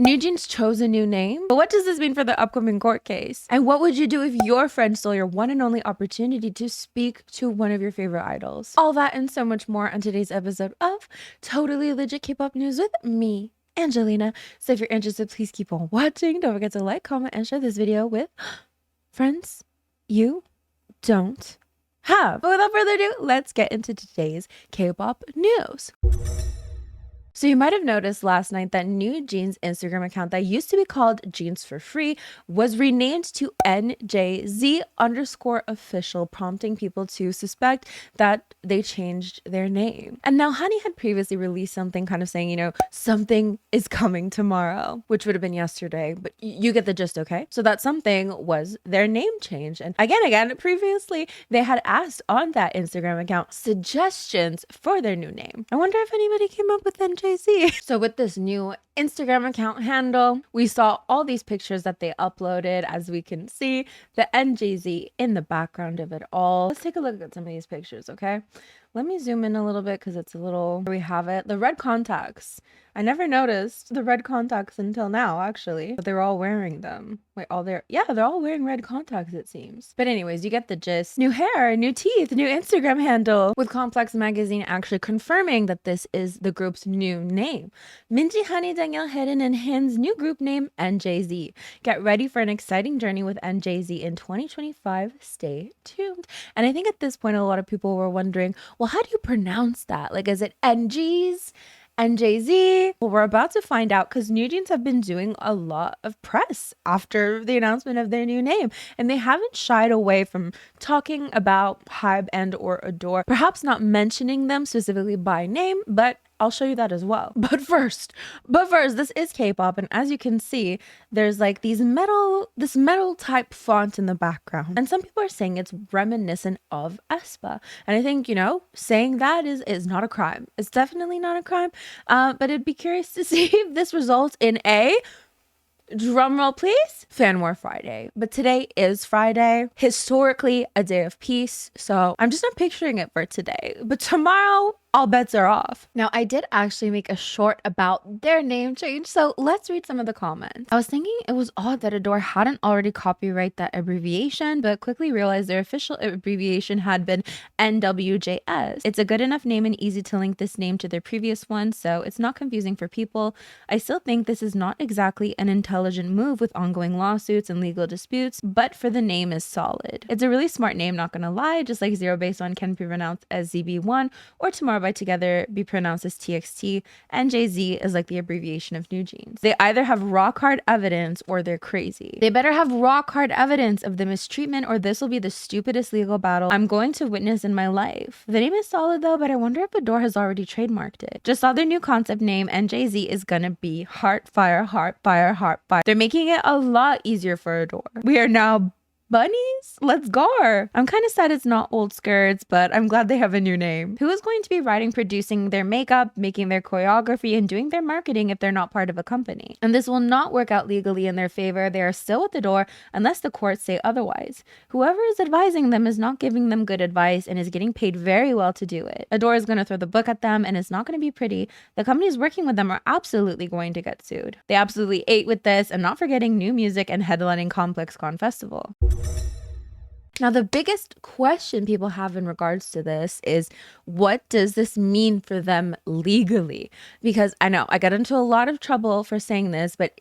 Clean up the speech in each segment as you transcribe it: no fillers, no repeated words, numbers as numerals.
NewJeans chose a new name? But what does this mean for the upcoming court case? And what would you do if your friend stole your one and only opportunity to speak to one of your favorite idols? All that and so much more on today's episode of Totally Legit K-pop News with me, Angelina. So if you're interested, please keep on watching. Don't forget to like, comment, and share this video with friends you don't have. But without further ado, let's get into today's K-pop news. So you might have noticed last night that NewJeans Instagram account that used to be called Jeans for Free was renamed to NJZ_official, prompting people to suspect that they changed their name. And now Honey had previously released something kind of saying, you know, something is coming tomorrow, which would have been yesterday, but you get the gist, okay? So that something was their name change. And again, previously they had asked on that Instagram account suggestions for their new name. I wonder if anybody came up with NJZ. So with this new Instagram account handle, we saw all these pictures that they uploaded. As we can see, the NJZ in the background of it all. Let's take a look at some of these pictures, okay? Let me zoom in a little bit because it's a little... Here we have it. The red contacts. I never noticed the red contacts until now, actually. But they're all wearing them. Wait, yeah, they're all wearing red contacts, it seems. But anyways, you get the gist. New hair, new teeth, new Instagram handle. With Complex Magazine actually confirming that this is the group's new name. Minji, Honey, Danielle, Hidden, and Hin's new group name, NJZ. Get ready for an exciting journey with NJZ in 2025. Stay tuned. And I think at this point, a lot of people were wondering, well, how do you pronounce that? Like, is it NGs? NJZ? Well, we're about to find out because NewJeans have been doing a lot of press after the announcement of their new name, and they haven't shied away from talking about Hybe and or Ador, perhaps not mentioning them specifically by name, but I'll show you that as well. But first, this is K-pop, and as you can see, there's like this metal type font in the background, and some people are saying it's reminiscent of aespa, and I think, you know, saying that is not a crime. It's definitely not a crime, but it'd be curious to see if this results in a drumroll please, Fan War Friday. But today is Friday, historically a day of peace, so I'm just not picturing it for today. But tomorrow, all bets are off. Now, I did actually make a short about their name change, so let's read some of the comments. I was thinking it was odd that Ador hadn't already copyrighted that abbreviation, but quickly realized their official abbreviation had been NWJS. It's a good enough name and easy to link this name to their previous one, so it's not confusing for people. I still think this is not exactly an intelligent move with ongoing lawsuits and legal disputes, but for the name is solid. It's a really smart name, not gonna lie, just like Zero Base One can be pronounced as ZB1 or Tomorrow by Together be pronounced as TXT, and JZ is like the abbreviation of NewJeans. They either have rock hard evidence or they're crazy. They better have rock hard evidence of the mistreatment or this will be the stupidest legal battle I'm going to witness in my life. The name is solid though, but I wonder if Ador has already trademarked it. Just saw their new concept name, and JZ is gonna be heart, fire, heart, fire, heart, fire. They're making it a lot easier for Ador. We are now bunnies? Let's go. I'm kind of sad it's not Old Skirts, but I'm glad they have a new name. Who is going to be writing, producing their makeup, making their choreography, and doing their marketing if they're not part of a company? And this will not work out legally in their favor. They are still at the door unless the courts say otherwise. Whoever is advising them is not giving them good advice and is getting paid very well to do it. Ador is going to throw the book at them and it's not going to be pretty. The companies working with them are absolutely going to get sued. They absolutely ate with this, and not forgetting new music and headlining Complex Con Festival. Now, the biggest question people have in regards to this is, what does this mean for them legally? Because I know I got into a lot of trouble for saying this, but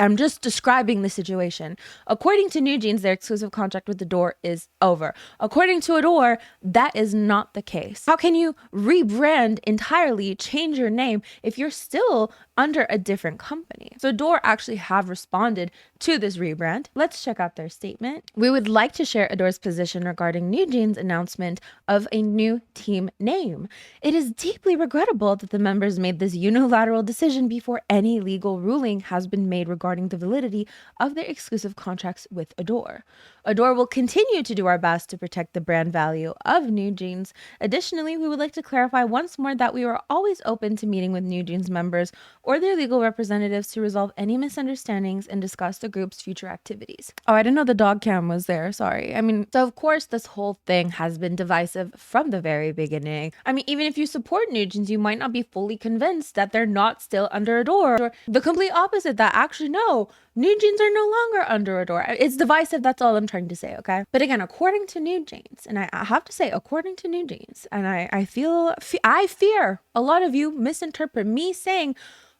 I'm just describing the situation. According to NewJeans, their exclusive contract with Ador is over. According to Ador, that is not the case. How can you rebrand entirely, change your name if you're still under a different company? So Ador actually have responded to this rebrand. Let's check out their statement. We would like to share Ador's position regarding NewJeans' announcement of a new team name. It is deeply regrettable that the members made this unilateral decision before any legal ruling has been made regarding the validity of their exclusive contracts with Ador. Ador will continue to do our best to protect the brand value of NewJeans. Additionally, we would like to clarify once more that we are always open to meeting with NewJeans members or their legal representatives to resolve any misunderstandings and discuss the group's future activities. Oh, I didn't know the dog cam was there. either. Sorry. I mean, so of course, this whole thing has been divisive from the very beginning. I mean, even if you support NewJeans, you might not be fully convinced that they're not still under Ador. Or the complete opposite, that actually, no, NewJeans are no longer under Ador. It's divisive. That's all I'm trying to say, okay? But again, according to NewJeans, and I have to say, according to NewJeans, and I fear a lot of you misinterpret me saying,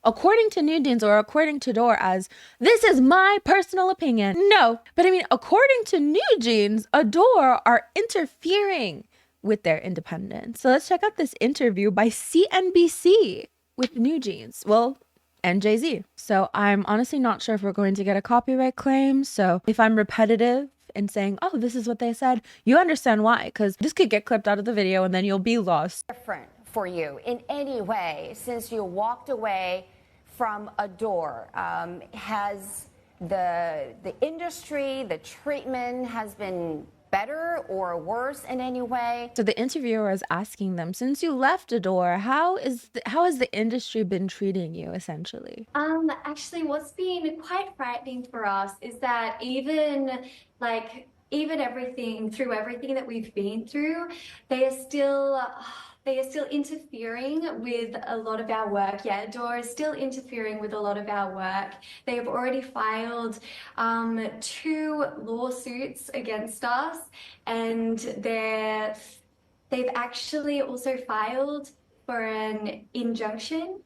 according to NewJeans or according to Ador, as this is my personal opinion. No, but I mean, according to NewJeans, Ador are interfering with their independence. So let's check out this interview by CNBC with NewJeans. Well, and Jay-Z. So I'm honestly not sure if we're going to get a copyright claim. So if I'm repetitive in saying, oh, this is what they said, you understand why, because this could get clipped out of the video and then you'll be lost. Different for you in any way since you walked away from Ador? Has the industry, the treatment has been better or worse in any way? So the interviewer is asking them, since you left Ador, how has the industry been treating you, essentially? Actually, what's been quite frightening for us is that even everything that we've been through, they are still interfering with a lot of our work. Yeah, Ador is still interfering with a lot of our work. They have already filed 2 lawsuits against us, and they've actually also filed for an injunction,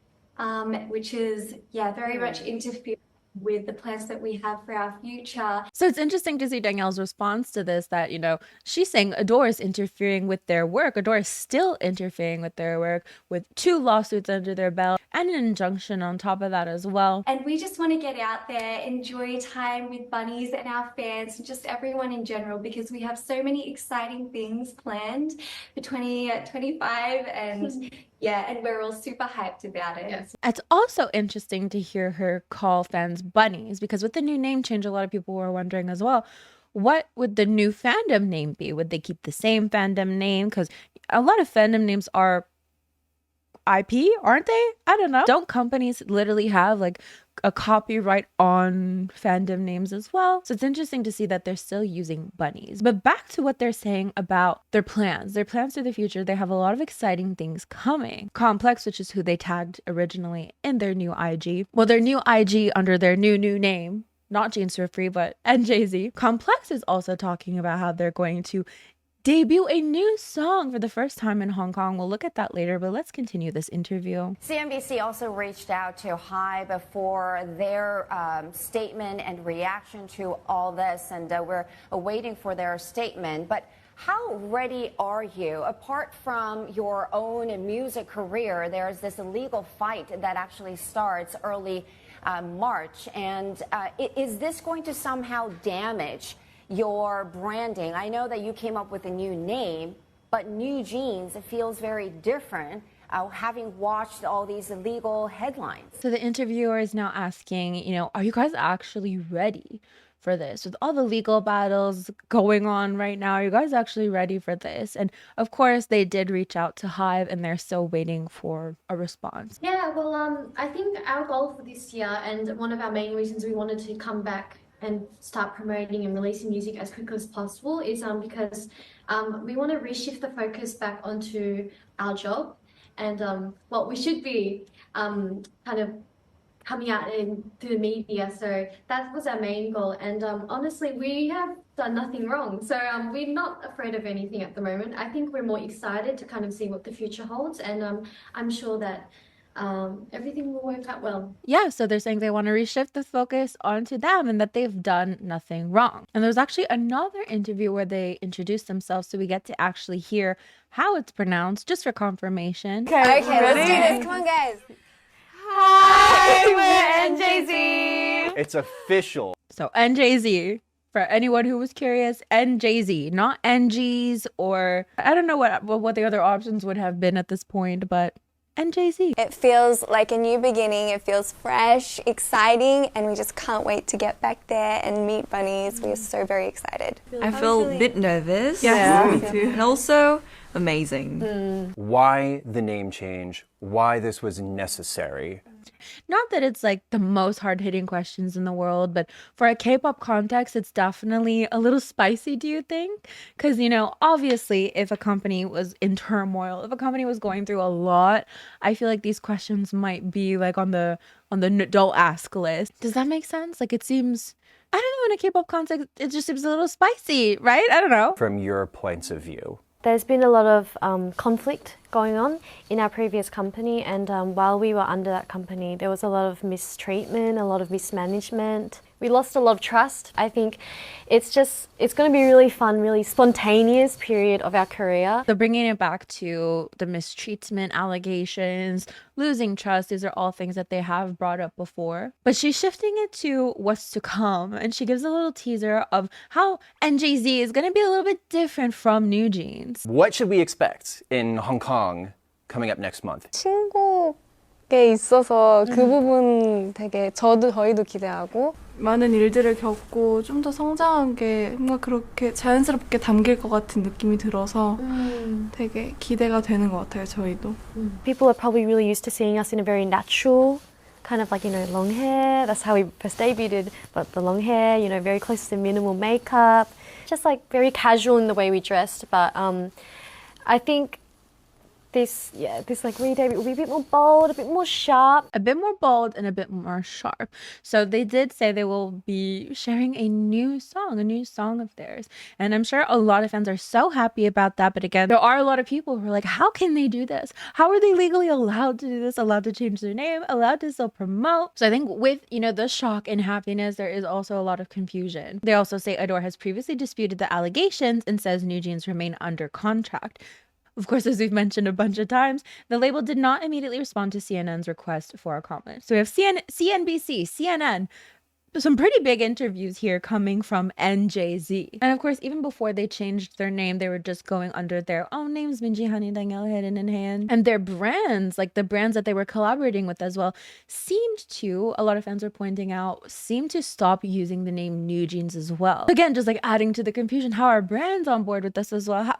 which is, yeah, very much interfering with the plans that we have for our future. So it's interesting to see Danielle's response to this, that, you know, she's saying Ador is interfering with their work. Ador is still interfering with their work with 2 lawsuits under their belt and an injunction on top of that as well. And we just want to get out there, enjoy time with bunnies and our fans and just everyone in general, because we have so many exciting things planned for 2025 and yeah, and we're all super hyped about it. Yes. It's also interesting to hear her call fans bunnies, because with the new name change, a lot of people were wondering as well, what would the new fandom name be? Would they keep the same fandom name? Because a lot of fandom names are IP, aren't they? I don't know. Don't companies literally have like a copyright on fandom names as well? So it's interesting to see that they're still using bunnies. But back to what they're saying about their plans for the future. They have a lot of exciting things coming. Complex, which is who they tagged originally in their new IG. Well, their new IG under their new name, not Jeans for Free, but NJZ. Complex is also talking about how they're going to debut a new song for the first time in Hong Kong. We'll look at that later, but let's continue this interview. CNBC also reached out to HYBE for their statement and reaction to all this, and we're waiting for their statement. But how ready are you? Apart from your own music career, there's this illegal fight that actually starts early March, and is this going to somehow damage your branding? I know that you came up with a new name, but NewJeans feels very different, having watched all these illegal headlines. So the interviewer is now asking, you know, are you guys actually ready for this? With all the legal battles going on right now, are you guys actually ready for this? And of course, they did reach out to HYBE, and they're still waiting for a response. Yeah, well, I think our goal for this year, and one of our main reasons we wanted to come back and start promoting and releasing music as quickly as possible, is because we want to reshift the focus back onto our job and what we should be kind of coming out into the media. So that was our main goal, and honestly, we have done nothing wrong, so we're not afraid of anything at the moment. I think we're more excited to kind of see what the future holds, and I'm sure that everything will work out well. Yeah, so they're saying they want to reshift the focus onto them and that they've done nothing wrong. And there was actually another interview where they introduced themselves, so we get to actually hear how it's pronounced, just for confirmation. Okay, let's do this. Come on, guys. Hi, we're NJZ. It's official. So NJZ, for anyone who was curious, NJZ, not NGs, or I don't know what the other options would have been at this point, but NJZ. It feels like a new beginning. It feels fresh, exciting, and we just can't wait to get back there and meet bunnies. We are so very excited. I feel a bit nervous. Yeah, me too. And also amazing. Why the name change? Why this was necessary? Not that it's like the most hard-hitting questions in the world, but for a K-pop context, it's definitely a little spicy, do you think? Because, obviously, if a company was in turmoil, if a company was going through a lot, I feel like these questions might be like on the don't ask list. Does that make sense? Like it seems, I don't know, in a K-pop context, it just seems a little spicy, right? I don't know. From your points of view. There's been a lot of conflict going on in our previous company, and while we were under that company, there was a lot of mistreatment, a lot of mismanagement. We lost a lot of trust. I think it's going to be a really fun, really spontaneous period of our career. So bringing it back to the mistreatment allegations, losing trust, these are all things that they have brought up before. But she's shifting it to what's to come, and she gives a little teaser of how NJZ is going to be a little bit different from NewJeans. What should we expect in Hong Kong coming up next month? 신곡에 있어서 그 부분 되게 저희도 기대하고 많은 일들을 겪고 좀 더 성장한 게 뭔가 그렇게 자연스럽게 담길 것 같은 느낌이 들어서 되게 기대가 되는 것 같아요, 저희도. People are probably really used to seeing us in a very natural kind of like, long hair. That's how we first debuted, but the long hair, very close to minimal makeup. Just like very casual in the way we dressed, but I think this like re-debut will be a bit more bold, a bit more sharp. A bit more bold and a bit more sharp. So they did say they will be sharing a new song of theirs. And I'm sure a lot of fans are so happy about that. But again, there are a lot of people who are like, how can they do this? How are they legally allowed to do this? Allowed to change their name? Allowed to still promote? So I think with, the shock and happiness, there is also a lot of confusion. They also say Ador has previously disputed the allegations and says NewJeans remain under contract. Of course, as we've mentioned a bunch of times, the label did not immediately respond to CNN's request for a comment. So we have CNBC, CNN, some pretty big interviews here coming from NJZ. And of course, even before they changed their name, they were just going under their own names, Minji, Honey, Danielle, Hidden in Hand. And their brands, like the brands that they were collaborating with as well, seemed to, a lot of fans were pointing out, seemed to stop using the name NewJeans as well. Again, just like adding to the confusion, how are brands on board with this as well?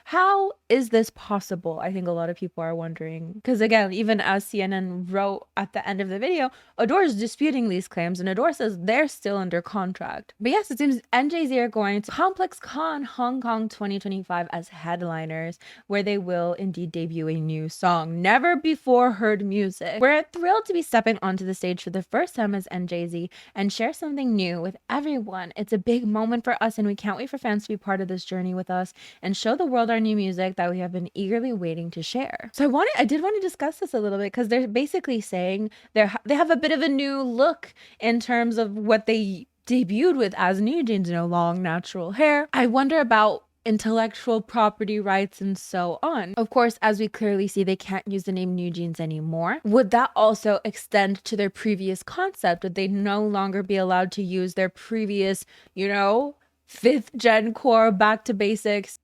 How is this possible? I think a lot of people are wondering. Because again, even as CNN wrote at the end of the video, Ador is disputing these claims, and Ador says they're still under contract. But yes, it seems NJZ are going to Complex Con Hong Kong 2025 as headliners, where they will indeed debut a new song. Never before heard music. We're thrilled to be stepping onto the stage for the first time as NJZ and share something new with everyone. It's a big moment for us, and we can't wait for fans to be part of this journey with us and show the world our new music that we have been eagerly waiting to share. So I did want to discuss this a little bit, because they're basically saying they have a bit of a new look in terms of what they debuted with as NewJeans, long natural hair. I wonder about intellectual property rights and so on. Of course, as we clearly see, they can't use the name NewJeans anymore. Would that also extend to their previous concept? Would they no longer be allowed to use their previous, 5th gen core back to basics?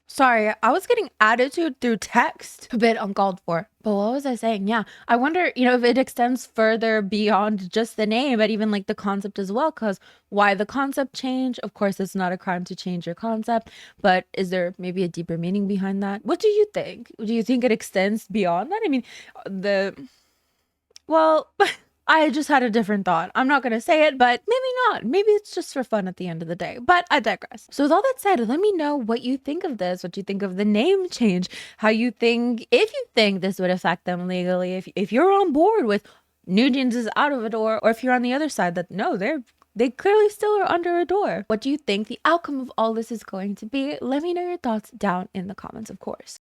Sorry, I was getting attitude through text. A bit uncalled for. But what was I saying? Yeah, I wonder, if it extends further beyond just the name, but even like the concept as well. Because why the concept change? Of course, it's not a crime to change your concept. But is there maybe a deeper meaning behind that? What do you think? Do you think it extends beyond that? I mean, I just had a different thought. I'm not going to say it, but maybe not. Maybe it's just for fun at the end of the day. But I digress. So with all that said, let me know what you think of this, what you think of the name change, how you think, if you think this would affect them legally, if you're on board with NewJeans is out of Ador, or if you're on the other side that no, they clearly still are under Ador. What do you think the outcome of all this is going to be? Let me know your thoughts down in the comments, of course.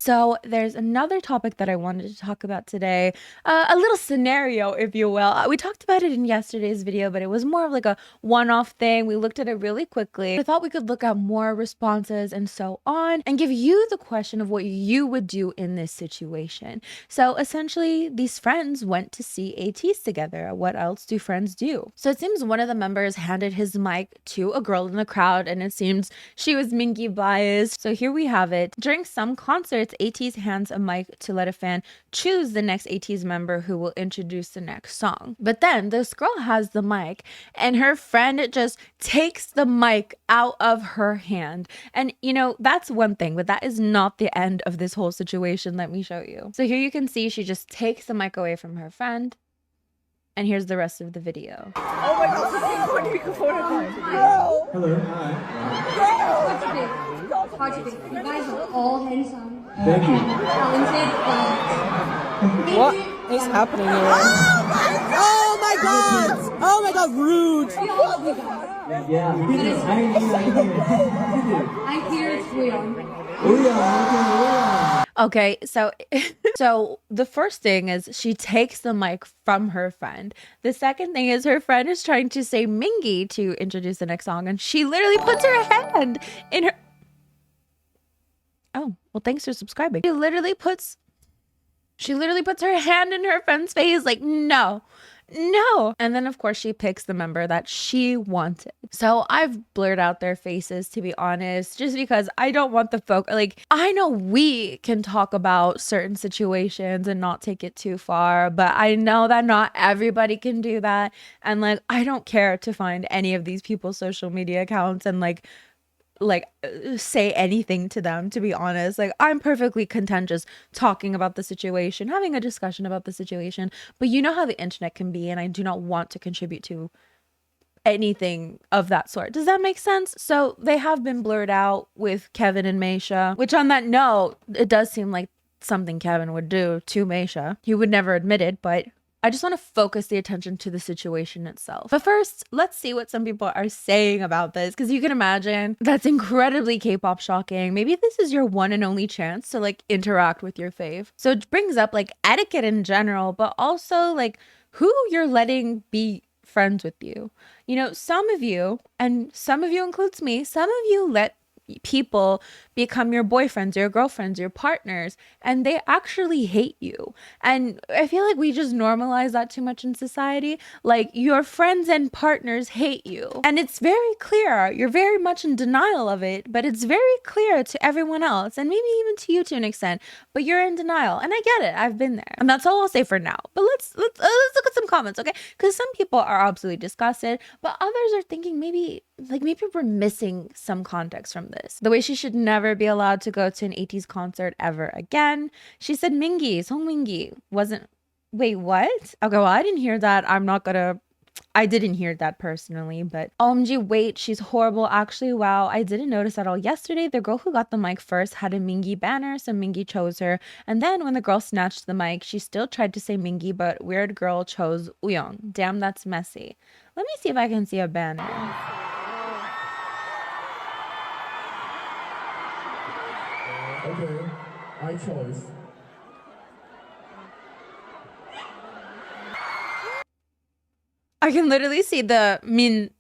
So there's another topic that I wanted to talk about today, a little scenario, if you will. We talked about it in yesterday's video, but it was more of like a one-off thing. We looked at it really quickly. I thought we could look at more responses and so on and give you the question of what you would do in this situation. So essentially, these friends went to see Ateez together. What else do friends do? So it seems one of the members handed his mic to a girl in the crowd, and it seems she was Minky biased. So here we have it. During some concerts, edits, Ateez hands a mic to let a fan choose the next Ateez member who will introduce the next song. But then this girl has the mic and her friend just takes the mic out of her hand. And you know, that's one thing, but that is not the end of this whole situation. Let me show you. So here you can see she just takes the mic away from her friend. And here's the rest of the video. Oh my god, hello, hi. You guys are all handsome. Thank you. Talented. What is happening here? Oh my god! Oh my god, rude! Yeah, I'm here, it's Leon. Okay, so the first thing is she takes the mic from her friend. The second thing is her friend is trying to say Mingy to introduce the next song, and she literally puts her hand in her... Oh, well, thanks for subscribing. She literally puts her hand in her friend's face like, no. And then, of course, she picks the member that she wanted. So I've blurred out their faces, to be honest, just because I don't want the folk. Like, I know we can talk about certain situations and not take it too far, but I know that not everybody can do that. And like, I don't care to find any of these people's social media accounts and like say anything to them, to be honest. Like, I'm perfectly content just talking about the situation, having a discussion about the situation, but you know how the internet can be, and I do not want to contribute to anything of that sort. Does that make sense? So they have been blurred out with Kevin and Maisha, which on that note, it does seem like something Kevin would do to Maisha. He would never admit it, but I just want to focus the attention to the situation itself. But first, let's see what some people are saying about this, because you can imagine that's incredibly K-pop shocking. Maybe this is your one and only chance to like interact with your fave. So it brings up like etiquette in general, but also like who you're letting be friends with you. You know, some of you, and some of you includes me, some of you let people become your boyfriends, your girlfriends, your partners, and they actually hate you. And I feel like we just normalize that too much in society. Like, your friends and partners hate you, and it's very clear. You're very much in denial of it, but it's very clear to everyone else, and maybe even to you to an extent, but you're in denial. And I get it, I've been there, and that's all I'll say for now. But let's look at some comments, okay? Because some people are absolutely disgusted, but others are thinking maybe we're missing some context from this. The way she should never be allowed to go to an Ateez concert ever again. She said Mingy, Song Mingy wasn't... Wait, what? Okay, well, I didn't hear that. I didn't hear that personally, but OMG, wait, she's horrible. Actually, wow, I didn't notice at all. Yesterday, the girl who got the mic first had a Mingy banner, so Mingy chose her. And then when the girl snatched the mic, she still tried to say Mingy, but weird girl chose Uyong. Damn, that's messy. Let me see if I can see a banner. Okay, I chose. I can literally see the min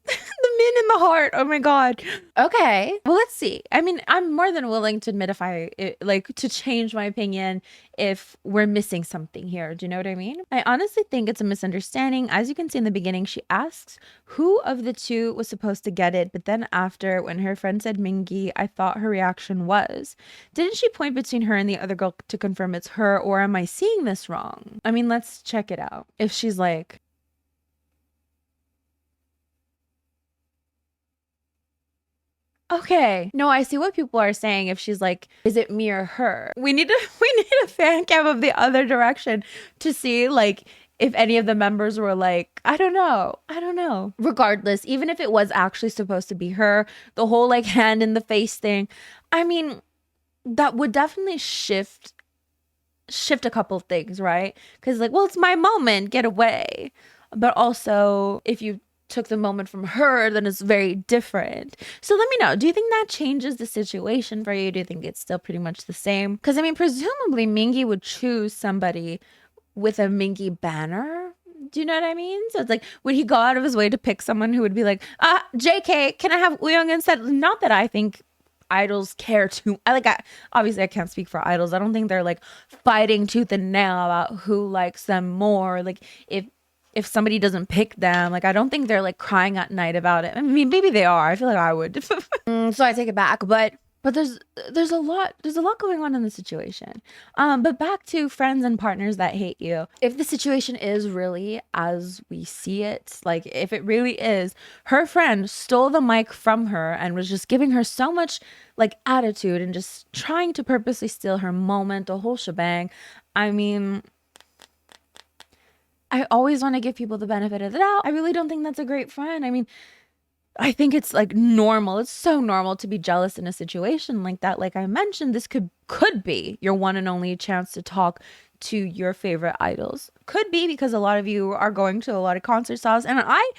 in the heart. Oh my god. Okay, well, let's see. I mean, I'm more than willing to admit to change my opinion if we're missing something here. Do you know what I mean? I honestly think it's a misunderstanding. As you can see in the beginning, she asks who of the two was supposed to get it, but then after, when her friend said Mingy, I thought her reaction was, didn't she point between her and the other girl to confirm it's her, or am I seeing this wrong? I mean, let's check it out. If she's like, okay, no, I see what people are saying. If she's like, is it me or her? We need a fan cam of the other direction to see like if any of the members were like, I don't know. Regardless, even if it was actually supposed to be her, the whole like hand in the face thing, I mean, that would definitely shift a couple of things, right? Because like, well, it's my moment, get away. But also, if you took the moment from her, then it's very different. So let me know, do you think that changes the situation for you? Do you think it's still pretty much the same? Because I mean, presumably Mingy would choose somebody with a Mingy banner. Do you know what I mean? So it's like, would he go out of his way to pick someone who would be like, JK, can I have Uyong instead? Not that I think idols care too. Obviously I can't speak for idols. I don't think they're like fighting tooth and nail about who likes them more. Like if somebody doesn't pick them, like I don't think they're like crying at night about it. I mean, maybe they are. I feel like I would. So I take it back. But But there's a lot going on in the situation. But back to friends and partners that hate you. If the situation is really as we see it, like if it really is, her friend stole the mic from her and was just giving her so much like attitude and just trying to purposely steal her moment, the whole shebang. I mean, I always want to give people the benefit of the doubt. I really don't think that's a great friend. I mean, I think it's like normal. It's so normal to be jealous in a situation like that. Like I mentioned, this could be your one and only chance to talk to your favorite idols. Could be because a lot of you are going to a lot of concert styles, and I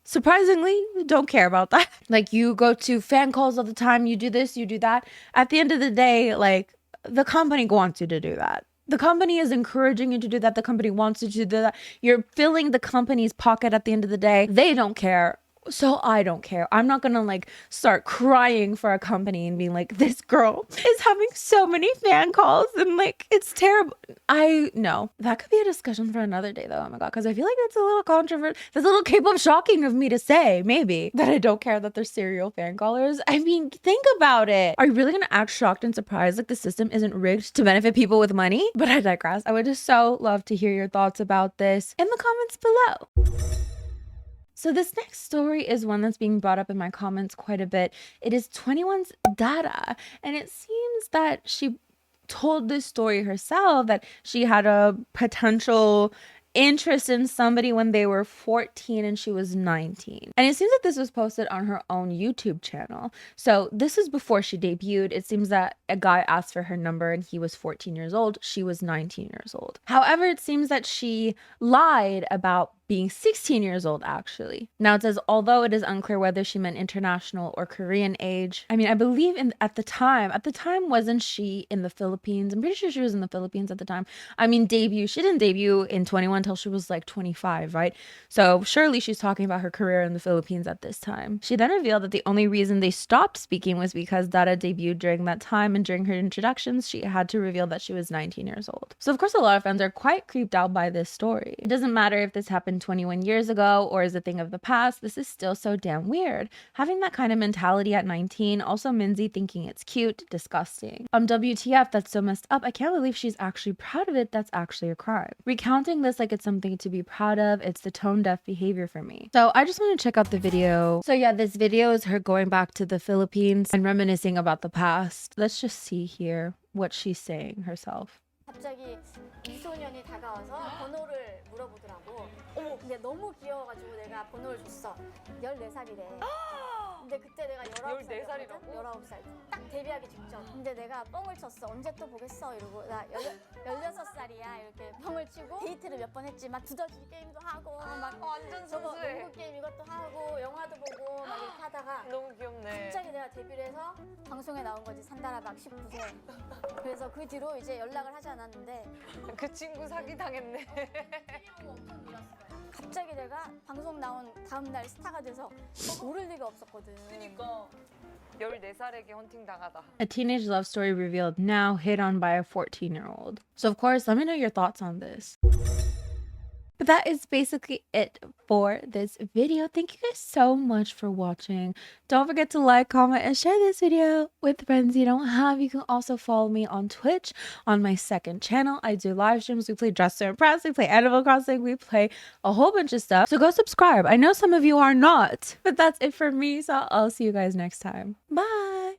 surprisingly don't care about that. Like you go to fan calls all the time, you do this, you do that. At the end of the day, like the company wants you to do that. The company is encouraging you to do that. The company wants you to do that. You're filling the company's pocket at the end of the day. They don't care. So I don't care. I'm not gonna like start crying for a company and being like, this girl is having so many fan calls and like it's terrible. I know that could be a discussion for another day though. Oh my god, because I feel like that's a little controversial. That's a little K-pop shocking of me to say, maybe, that I don't care that they're serial fan callers. I mean, think about it. Are you really gonna act shocked and surprised like the system isn't rigged to benefit people with money? But I digress. I would just so love to hear your thoughts about this in the comments below. So this next story is one that's being brought up in my comments quite a bit. It is 2NE1's Dara, and it seems that she told this story herself, that she had a potential interest in somebody when they were 14 and she was 19. And it seems that this was posted on her own YouTube channel. So this is before she debuted. It seems that a guy asked for her number and he was 14 years old. She was 19 years old. However, it seems that she lied about being 16 years old, actually. Now it says, although it is unclear whether she meant international or Korean age. I mean, I believe at the time, wasn't she in the Philippines? I'm pretty sure she was in the Philippines at the time. I mean, she didn't debut in 2NE1 until she was like 25, right? So surely she's talking about her career in the Philippines at this time. She then revealed that the only reason they stopped speaking was because Dara debuted during that time, and during her introductions, she had to reveal that she was 19 years old. So of course, a lot of fans are quite creeped out by this story. It doesn't matter if this happened 21 years ago or is a thing of the past. This is still so damn weird. Having that kind of mentality at 19, also Minzy thinking it's cute, disgusting. WTF, that's so messed up. I can't believe she's actually proud of it. That's actually a crime. Recounting this like it's something to be proud of, it's the tone deaf behavior for me. So I just want to check out the video. So yeah, this video is her going back to the Philippines and reminiscing about the past. Let's just see here what she's saying herself. 갑자기 미소년이 다가와서 번호를 물어보더라고. 어머, 근데 너무 귀여워가지고 내가 번호를 줬어. 14살이래. 근데 그때 내가 19살이거든? 19살. 딱 데뷔하기 직전. 근데 내가 뻥을 쳤어. 언제 또 보겠어? 이러고 나 16살이야. 이렇게 뻥을 치고 데이트를 몇 번 했지. 막 두더지 게임도 하고 막 완전 순수해. 농구 게임 이것도 하고 영화도 보고 막 이렇게 하다가 너무 귀엽네. 갑자기 내가 데뷔를 해서 방송에 나온 거지. 산다라 막 19세. 그래서 그 뒤로 이제 연락을 하지 않았는데 그 친구 사기 당했네. 엄청 밀었어요. 갑자기 내가 방송 나온 다음 날 스타가 돼서 모를 리가 없었거든. 그니까 14살에게 헌팅 당하다. A teenage love story revealed now, hit on by a 14-year-old. So of course, let me know your thoughts on this. But that is basically it for this video. Thank you guys so much for watching. Don't forget to like, comment, and share this video with friends you don't have. You can also follow me on Twitch on my second channel. I do live streams. We play Dress to Impress. We play Animal Crossing. We play a whole bunch of stuff. So go subscribe. I know some of you are not. But that's it for me. So I'll see you guys next time. Bye.